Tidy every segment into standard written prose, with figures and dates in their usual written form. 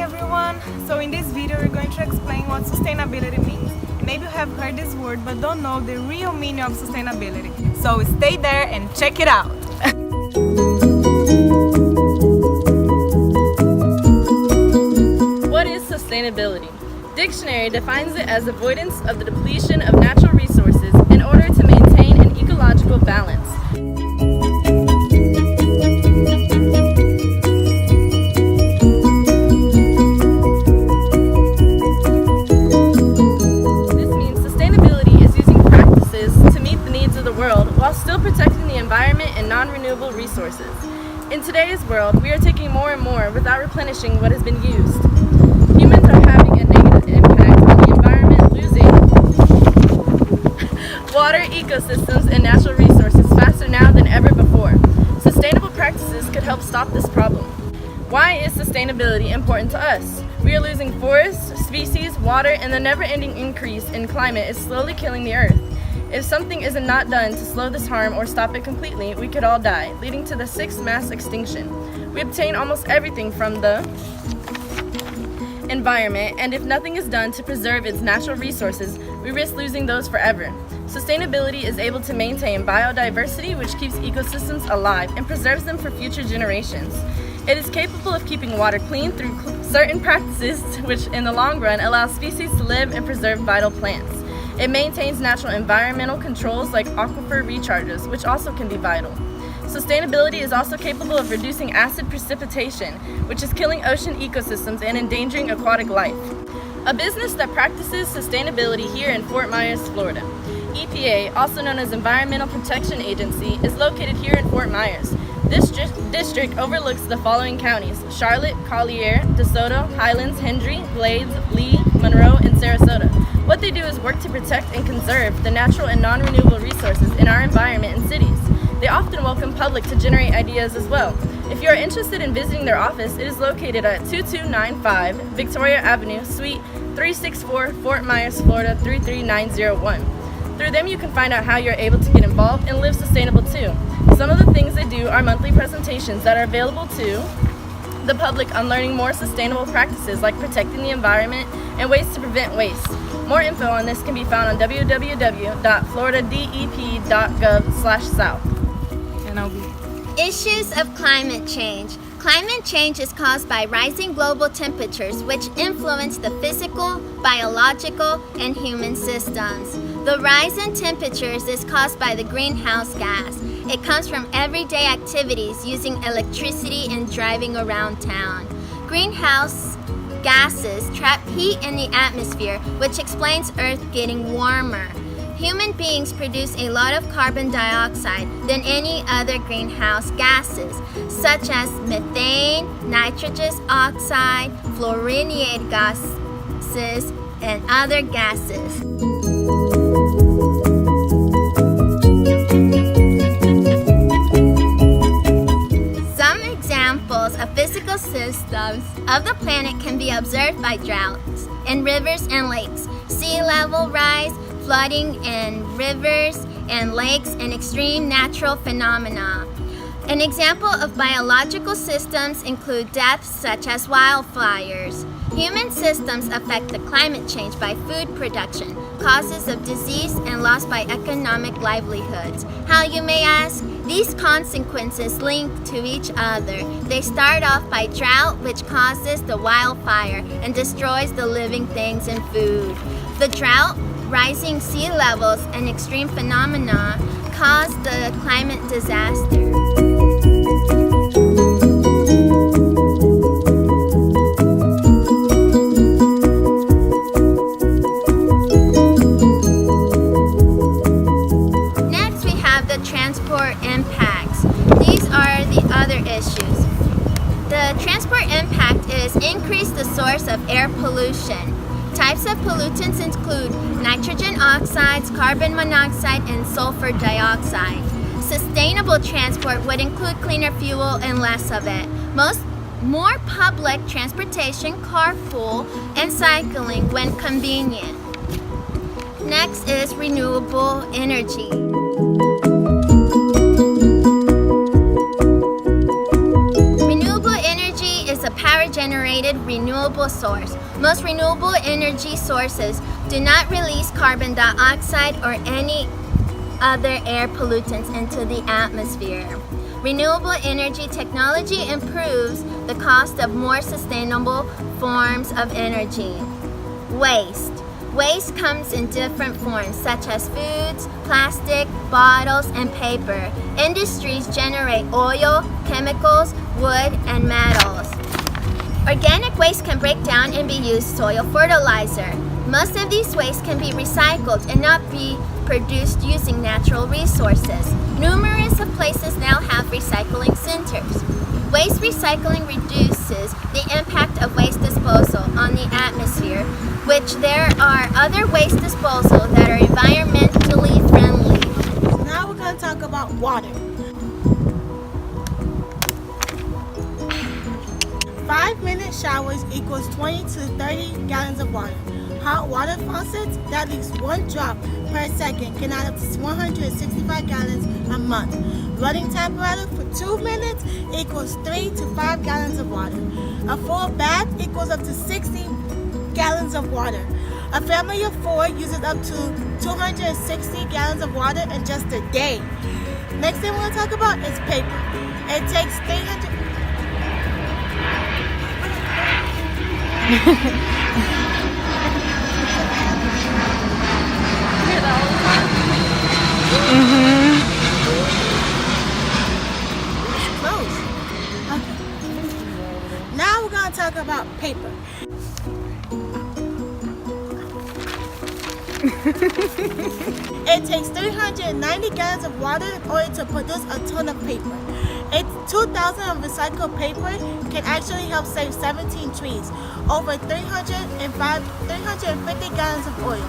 everyone! So in this video we're going to explain what sustainability means. Maybe you have heard this word but don't know the real meaning of sustainability. So stay there and check it out! What is sustainability? Dictionary defines it as avoidance of the depletion of natural resources in order to maintain an ecological balance. While still protecting the environment and non-renewable resources. In today's world, we are taking more and more without replenishing what has been used. Humans are having a negative impact on the environment, losing water, ecosystems, and natural resources faster now than ever before. Sustainable practices could help stop this problem. Why is sustainability important to us? We are losing forests, species, water, and the never-ending increase in climate is slowly killing the earth. If something isn't not done to slow this harm or stop it completely, we could all die, leading to the 6th mass extinction. We obtain almost everything from the environment, and if nothing is done to preserve its natural resources, we risk losing those forever. Sustainability is able to maintain biodiversity, which keeps ecosystems alive and preserves them for future generations. It is capable of keeping water clean through certain practices, which in the long run allow species to live and preserve vital plants. It maintains natural environmental controls like aquifer recharges, which also can be vital. Sustainability is also capable of reducing acid precipitation, which is killing ocean ecosystems and endangering aquatic life. A business that practices sustainability here in Fort Myers, Florida. EPA, also known as Environmental Protection Agency, is located here in Fort Myers. This district overlooks the following counties: Charlotte, Collier, DeSoto, Highlands, Hendry, Glades, Lee, Monroe, and Sarasota. What they do is work to protect and conserve the natural and non-renewable resources in our environment and cities. They often welcome public to generate ideas as well. If you are interested in visiting their office, it is located at 2295 Victoria Avenue, Suite 364, Fort Myers, Florida 33901. Through them you can find out how you're able to get involved and live sustainable too. Some of the things they do are monthly presentations that are available to the public on learning more sustainable practices like protecting the environment and ways to prevent waste. More info on this can be found on www.floridadep.gov/south. Issues of climate change. Climate change is caused by rising global temperatures which influence the physical, biological, and human systems. The rise in temperatures is caused by the greenhouse gas. It comes from everyday activities using electricity and driving around town. Greenhouse gases trap heat in the atmosphere, which explains Earth getting warmer. Human beings produce a lot of carbon dioxide than any other greenhouse gases, such as methane, nitrous oxide, fluorinated gases, and other gases. Some examples of physical systems of the planet can be observed by droughts in rivers and lakes, sea level rise, flooding in rivers and lakes, and extreme natural phenomena. An example of biological systems include deaths such as wildfires. Human systems affect the climate change by food production, causes of disease, and loss by economic livelihoods. How, you may ask? These consequences link to each other. They start off by drought, which causes the wildfire and destroys the living things and food. The drought, rising sea levels, and extreme phenomena cause the climate disaster. Next, we have the transport impacts. These are the other issues. The transport impact is increase the source of air pollution. Types of pollutants include nitrogen oxides, carbon monoxide, and sulfur dioxide. Sustainable transport would include cleaner fuel and less of it. More public transportation, carpool, and cycling when convenient. Next is renewable energy. Renewable energy is a power generated renewable source. Most renewable energy sources do not release carbon dioxide or any other air pollutants into the atmosphere. Renewable energy technology improves the cost of more sustainable forms of energy. Waste. Waste comes in different forms such as foods, plastic, bottles, and paper. Industries generate oil, chemicals, wood, and metals. Organic waste can break down and be used soil fertilizer. Most of these wastes can be recycled and not be produced using natural resources. Numerous places now have recycling centers. Waste recycling reduces the impact of waste disposal on the atmosphere, which there are other waste disposal that are environmentally friendly. Now we're going to talk about water. 5-minute showers equals 20 to 30 gallons of water. Hot water faucets that leaks 1 drop per second can add up to 165 gallons a month. Running temperature for 2 minutes equals 3 to 5 gallons of water. A full bath equals up to 60 gallons of water. A family of 4 uses up to 260 gallons of water in just a day. Next thing we're going to talk about is paper. It takes 300... Close. Okay. Now we're going to talk about paper. It takes 390 gallons of water in order to produce a ton of paper. 2,000 of recycled paper can actually help save 17 trees, over 350 gallons of oil.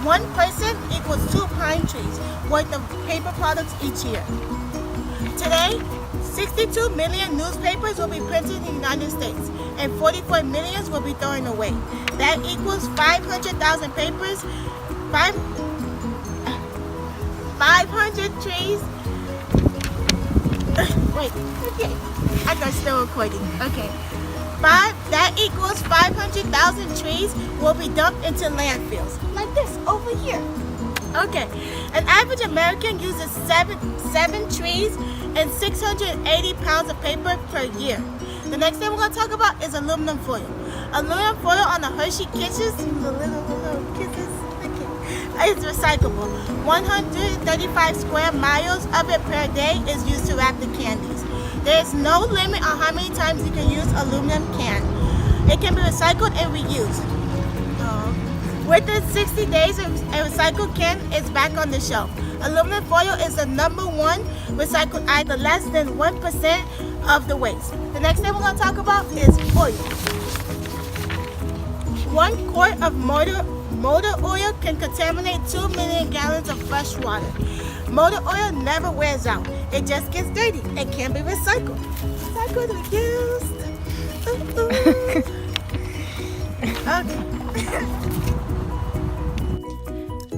1 person equals 2 pine trees worth of paper products each year. Today, 62 million newspapers will be printed in the United States and 44 million will be thrown away. That equals 500,000 papers, 500 trees. Wait, okay. I got still recording. Okay. That equals 500,000 trees will be dumped into landfills. Like this, over here. Okay. An average American uses 7 trees and 680 pounds of paper per year. The next thing we're going to talk about is aluminum foil. Aluminum foil on the Hershey Kisses, the little kisses, is recyclable. 135 square miles of it per day is used to wrap the candies. There is no limit on how many times you can use aluminum can. It can be recycled and reused. Within 60 days, a recycled can is back on the shelf. Aluminum foil is the #1 recycled item, less than 1% of the waste. The next thing we're going to talk about is oil. 1 quart of motor oil can contaminate 2 million gallons of fresh water. Motor oil never wears out. It just gets dirty and can be recycled. Recycled and used. Okay.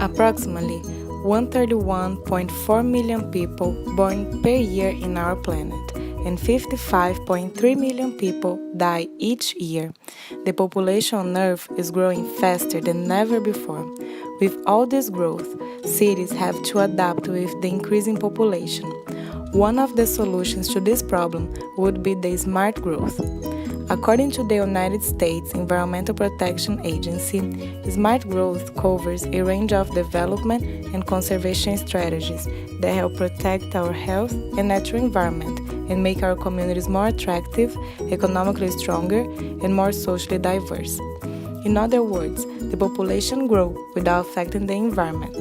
Approximately 131.4 million people born per year in our planet, and 55.3 million people die each year. The population on Earth is growing faster than ever before. With all this growth, cities have to adapt with the increasing population. One of the solutions to this problem would be the smart growth. According to the United States Environmental Protection Agency, smart growth covers a range of development and conservation strategies that help protect our health and natural environment and make our communities more attractive, economically stronger, and more socially diverse. In other words, the population grows without affecting the environment.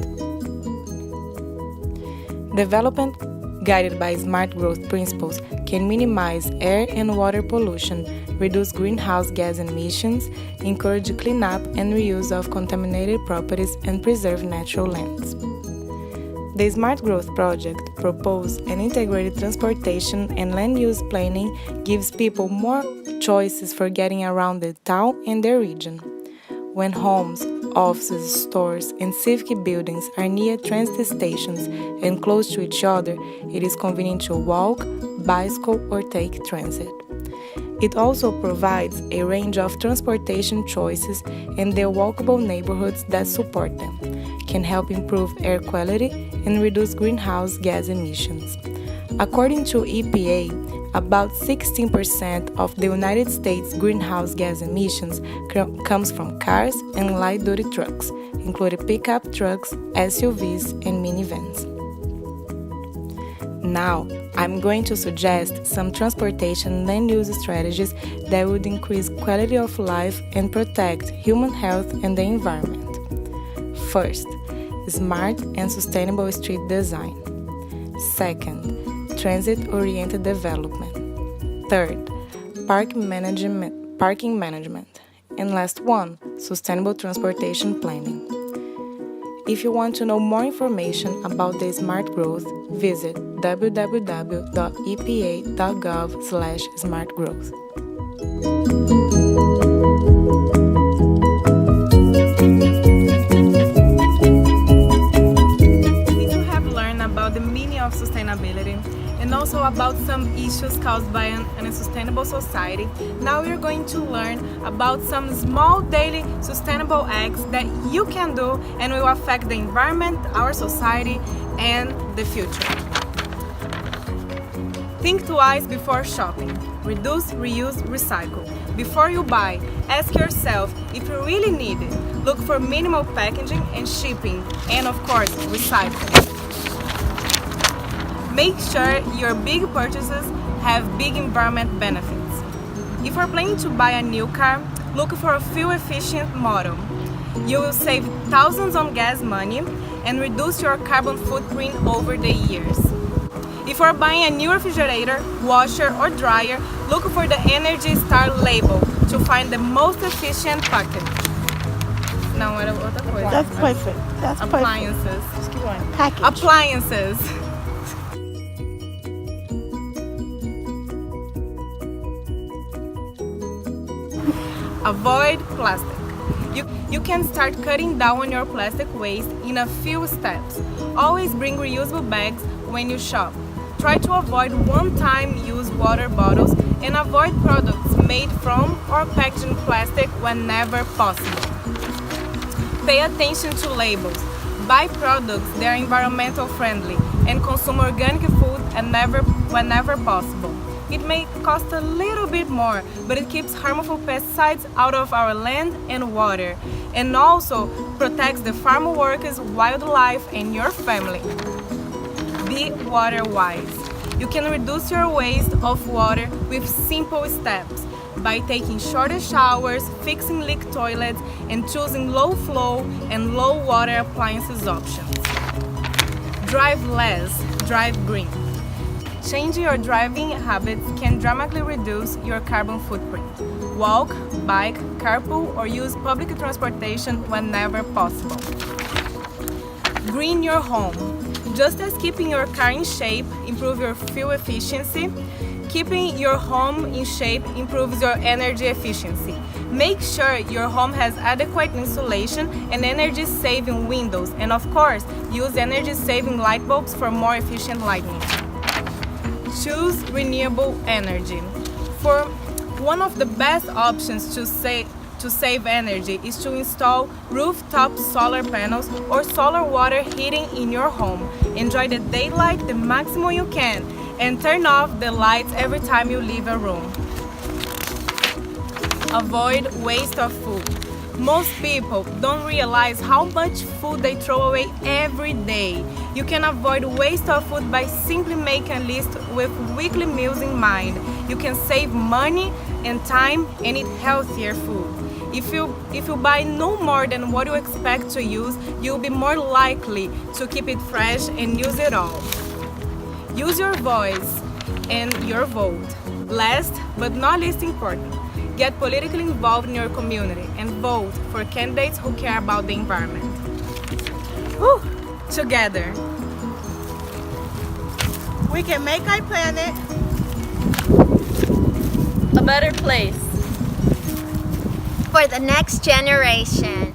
Development guided by smart growth principles can minimize air and water pollution, reduce greenhouse gas emissions, encourage cleanup and reuse of contaminated properties, and preserve natural lands. The Smart Growth Project proposes an integrated transportation and land use planning gives people more choices for getting around the town and their region. When homes, offices, stores, and civic buildings are near transit stations and close to each other, it is convenient to walk, bicycle, or take transit. It also provides a range of transportation choices and their walkable neighborhoods that support them, can help improve air quality and reduce greenhouse gas emissions. According to EPA, about 16% of the United States greenhouse gas emissions comes from cars and light-duty trucks, including pickup trucks, SUVs, and minivans. Now, I'm going to suggest some transportation land use strategies that would increase quality of life and protect human health and the environment. First, smart and sustainable street design. Second, transit-oriented development. Third, parking management. And last one, sustainable transportation planning. If you want to know more information about the smart growth, visit www.epa.gov/smartgrowth. Since you have learned about the meaning of sustainability and also about some issues caused by an unsustainable society, now we're going to learn about some small daily sustainable acts that you can do and will affect the environment, our society, and the future. Think twice before shopping. Reduce, reuse, recycle. Before you buy, ask yourself if you really need it. Look for minimal packaging and shipping, and of course, recycle. Make sure your big purchases have big environment benefits. If you're planning to buy a new car, look for a fuel-efficient model. You will save thousands on gas money and reduce your carbon footprint over the years. If you're buying a new refrigerator, washer, or dryer, look for the Energy Star label to find the most efficient package. Não, era outra coisa. That's perfect. That's Appliances. perfect. Package. Appliances. Avoid plastic. You can start cutting down on your plastic waste in a few steps. Always bring reusable bags when you shop. Try to avoid one-time use water bottles and avoid products made from or packaged in plastic whenever possible. Pay attention to labels. Buy products that are environmental friendly and consume organic food whenever possible. It may cost a little bit more, but it keeps harmful pesticides out of our land and water, and also protects the farm workers, wildlife, and your family. Be water wise. You can reduce your waste of water with simple steps by taking shorter showers, fixing leak toilets, and choosing low flow and low water appliances options. Drive less, drive green. Changing your driving habits can dramatically reduce your carbon footprint. Walk, bike, carpool, or use public transportation whenever possible. Green your home. Just as keeping your car in shape improves your fuel efficiency, keeping your home in shape improves your energy efficiency. Make sure your home has adequate insulation and energy-saving windows, and of course, use energy-saving light bulbs for more efficient lighting. Choose renewable energy. For one of the best options to save energy is to install rooftop solar panels or solar water heating in your home. Enjoy the daylight the maximum you can and turn off the lights every time you leave a room. Avoid waste of food. Most people don't realize how much food they throw away every day. You can avoid waste of food by simply making a list with weekly meals in mind. You can save money and time and eat healthier food. If you buy no more than what you expect to use, you'll be more likely to keep it fresh and use it all. Use your voice and your vote. Last but not least important, get politically involved in your community and vote for candidates who care about the environment. Whew. Together, We can make our planet A better place. For the next generation.